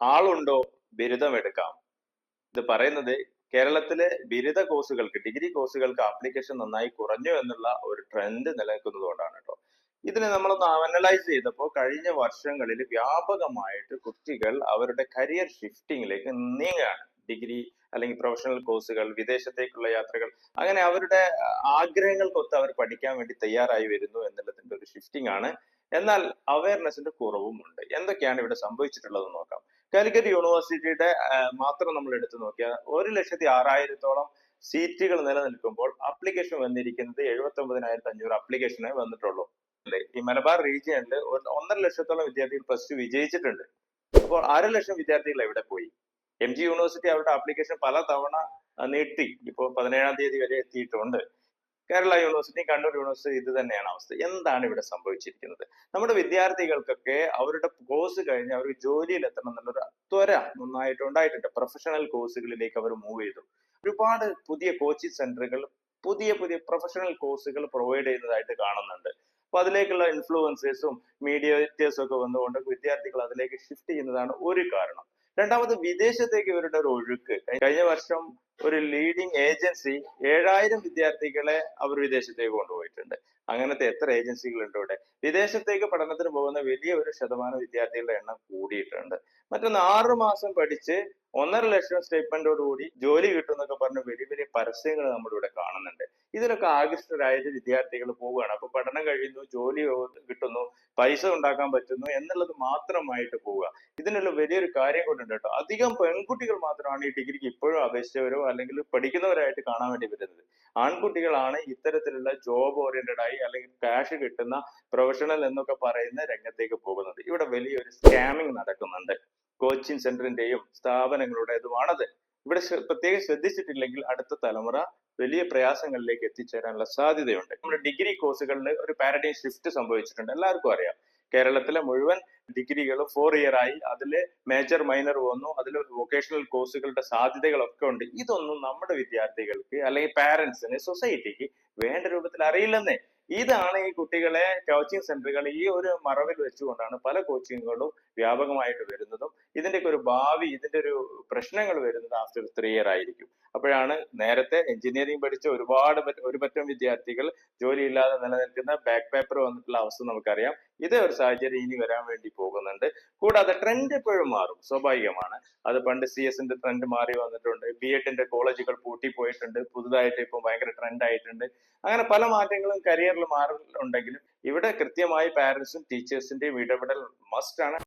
ആളുണ്ടോ ബിരുദം എടുക്കാം. ഇത് പറയുന്നത് കേരളത്തിലെ ബിരുദ കോഴ്സുകൾക്ക്, ഡിഗ്രി കോഴ്സുകൾക്ക് ആപ്ലിക്കേഷൻ നന്നായി കുറഞ്ഞു എന്നുള്ള ഒരു ട്രെൻഡ് നിലനിൽക്കുന്നത് കൊണ്ടാണ് കേട്ടോ. ഇതിനെ നമ്മളൊന്ന് അനലൈസ് ചെയ്തപ്പോൾ കഴിഞ്ഞ വർഷങ്ങളിൽ വ്യാപകമായിട്ട് കുട്ടികൾ അവരുടെ കരിയർ ഷിഫ്റ്റിങ്ങിലേക്ക് നീങ്ങുകയാണ്. ഡിഗ്രി അല്ലെങ്കിൽ പ്രൊഫഷണൽ കോഴ്സുകൾ, വിദേശത്തേക്കുള്ള യാത്രകൾ, അങ്ങനെ അവരുടെ ആഗ്രഹങ്ങൾക്കൊത്ത് അവർ പഠിക്കാൻ വേണ്ടി തയ്യാറായി വരുന്നു എന്നുള്ളതിന്റെ ഒരു ഷിഫ്റ്റിംഗ് ആണ്. എന്നാൽ അവയർനെസിന്റെ കുറവുമുണ്ട്. എന്തൊക്കെയാണ് ഇവിടെ സംഭവിച്ചിട്ടുള്ളത് നോക്കാം. കാലിക്കറ്റ് യൂണിവേഴ്സിറ്റിയുടെ മാത്രം നമ്മൾ എടുത്തു നോക്കിയാൽ 1,06,000-ഓളം സീറ്റുകൾ നിലനിൽക്കുമ്പോൾ ആപ്ലിക്കേഷൻ വന്നിരിക്കുന്നത് 79,500 അപ്ലിക്കേഷനേ വന്നിട്ടുള്ളൂ. ഈ മലബാർ റീജിയനിൽ 1,50,000-ഓളം വിദ്യാർത്ഥികൾ പ്ലസ് ടു വിജയിച്ചിട്ടുണ്ട്. അപ്പോൾ 1,50,000 വിദ്യാർത്ഥികൾ എവിടെ പോയി? MG യൂണിവേഴ്സിറ്റി അവരുടെ ആപ്ലിക്കേഷൻ പല തവണ നീട്ടി. ഇപ്പോൾ 17-ാം തീയതി വരെ എത്തിയിട്ടുണ്ട്. കേരള യൂണിവേഴ്സിറ്റി, കണ്ണൂർ യൂണിവേഴ്സിറ്റി ഇത് തന്നെയാണ് അവസ്ഥ. എന്താണ് ഇവിടെ സംഭവിച്ചിരിക്കുന്നത്? നമ്മുടെ വിദ്യാർത്ഥികൾക്കൊക്കെ അവരുടെ കോഴ്സ് കഴിഞ്ഞ് അവർക്ക് ജോലിയിൽ എത്തണം എന്നുള്ളൊരു ത്വര നന്നായിട്ട് ഉണ്ടായിട്ടുണ്ട്. പ്രൊഫഷണൽ കോഴ്സുകളിലേക്ക് അവർ മൂവ് ചെയ്തു. ഒരുപാട് പുതിയ കോച്ചിങ് സെന്ററുകൾ പുതിയ പുതിയ പ്രൊഫഷണൽ കോഴ്സുകൾ പ്രൊവൈഡ് ചെയ്യുന്നതായിട്ട് കാണുന്നുണ്ട്. അപ്പൊ അതിലേക്കുള്ള ഇൻഫ്ലുവൻസേഴ്സും മീഡിയേറ്റേഴ്സും ഒക്കെ വന്നുകൊണ്ട് വിദ്യാർത്ഥികൾ അതിലേക്ക് ഷിഫ്റ്റ് ചെയ്യുന്നതാണ് ഒരു കാരണം. രണ്ടാമത്, വിദേശത്തേക്ക് ഇവരുടെ ഒരു ഒഴുക്ക്. കഴിഞ്ഞ വർഷം ഒരു ലീഡിംഗ് ഏജൻസി 7,000 വിദ്യാർത്ഥികളെ അവർ വിദേശത്തേക്ക് കൊണ്ടുപോയിട്ടുണ്ട്. അങ്ങനത്തെ എത്ര ഏജൻസികളുണ്ട് ഇവിടെ? വിദേശത്തേക്ക് പഠനത്തിന് പോകുന്ന വലിയ ഒരു ശതമാനം വിദ്യാർത്ഥികളുടെ എണ്ണം കൂടിയിട്ടുണ്ട്. മറ്റൊന്ന്, 6 മാസം പഠിച്ച് 1,50,000 സ്റ്റേറ്റ്മെന്റോട് കൂടി ജോലി കിട്ടും എന്നൊക്കെ പറഞ്ഞ് വലിയ വലിയ പരസ്യങ്ങൾ നമ്മളിവിടെ കാണുന്നുണ്ട്. ഇതിലൊക്കെ ആകൃഷ്ടരായിട്ട് വിദ്യാർത്ഥികൾ പോവുകയാണ്. അപ്പൊ പഠനം കഴിയുന്നു, ജോലി കിട്ടുന്നു, പൈസ ഉണ്ടാക്കാൻ പറ്റുന്നു എന്നുള്ളത് മാത്രമായിട്ട് പോവുക. ഇതിനുള്ള വലിയൊരു കാര്യം കൊണ്ടുണ്ട് കേട്ടോ. അധികം പെൺകുട്ടികൾ മാത്രമാണ് ഈ ഡിഗ്രിക്ക് ഇപ്പോഴും അപേക്ഷിച്ചവരോ അല്ലെങ്കിൽ പഠിക്കുന്നവരായിട്ട് കാണാൻ വേണ്ടി വരുന്നത്. ആൺകുട്ടികളാണ് ഇത്തരത്തിലുള്ള ജോബ് ഓറിയന്റഡ് ആയി അല്ലെങ്കിൽ ക്യാഷ് കിട്ടുന്ന പ്രൊഫഷണൽ എന്നൊക്കെ പറയുന്ന രംഗത്തേക്ക് പോകുന്നത്. ഇവിടെ വലിയൊരു സ്കാമിംഗ് നടക്കുന്നുണ്ട്. കോച്ചിങ് സെന്ററിന്റെയും സ്ഥാപനങ്ങളുടേതുമാണത്. ഇവിടെ പ്രത്യേകം ശ്രദ്ധിച്ചിട്ടില്ലെങ്കിൽ അടുത്ത തലമുറ വലിയ പ്രയാസങ്ങളിലേക്ക് എത്തിച്ചേരാനുള്ള സാധ്യതയുണ്ട്. നമ്മുടെ ഡിഗ്രി കോഴ്സുകളിൽ ഒരു പാരഡൈം ഷിഫ്റ്റ് സംഭവിച്ചിട്ടുണ്ട്. എല്ലാവർക്കും അറിയാം. കേരളത്തിലെ മുഴുവൻ ഡിഗ്രികളും 4 ഇയർ ആയി. അതിൽ മേജർ മൈനർ വന്നു. അതിൽ വൊക്കേഷണൽ കോഴ്സുകളുടെ സാധ്യതകളൊക്കെ ഉണ്ട്. ഇതൊന്നും നമ്മുടെ വിദ്യാർത്ഥികൾക്ക് അല്ലെങ്കിൽ പാരന്റ്സിന്, സൊസൈറ്റിക്ക് വേണ്ട രൂപത്തിൽ അറിയില്ലെന്നേ. ഇതാണ് ഈ കുട്ടികളെ കോച്ചിങ് സെന്ററുകൾ ഈ ഒരു മറവിൽ വെച്ചുകൊണ്ടാണ് പല കോച്ചിങ്ങുകളും വ്യാപകമായിട്ട് വരുന്നതും. ഇതിന്റെയൊക്കെ ഒരു ഭാവി, ഇതിന്റെ ഒരു പ്രശ്നങ്ങൾ വരുന്നത് ആഫ്റ്റർ 3 ഇയർ ആയിരിക്കും. അപ്പോഴാണ് നേരത്തെ എഞ്ചിനീയറിംഗ് പഠിച്ച ഒരു പറ്റം വിദ്യാർത്ഥികൾ ജോലിയില്ലാതെ നിലനിൽക്കുന്ന ബാക്ക് പേപ്പർ വന്നിട്ടുള്ള അവസ്ഥ നമുക്കറിയാം. ഇതേ ഒരു സാഹചര്യം ഇനി വരാൻ വേണ്ടി പോകുന്നുണ്ട്. കൂടാതെ ട്രെൻഡ് എപ്പോഴും മാറും, സ്വാഭാവികമാണ്. അത് പണ്ട് CS-ന്റെ ട്രെൻഡ് മാറി വന്നിട്ടുണ്ട്. BEd-ന്റെ കോളേജുകൾ പൂട്ടിപ്പോയിട്ടുണ്ട്. പുതുതായിട്ട് ഇപ്പം ഭയങ്കര ട്രെൻഡ് ആയിട്ടുണ്ട്. അങ്ങനെ പല മാറ്റങ്ങളും കരിയറിൽ മാറുന്നുണ്ടെങ്കിലും ഇവിടെ കൃത്യമായി പാരന്റ്സും ടീച്ചേഴ്സിന്റെയും ഇടപെടൽ മസ്റ്റ് ആണ്.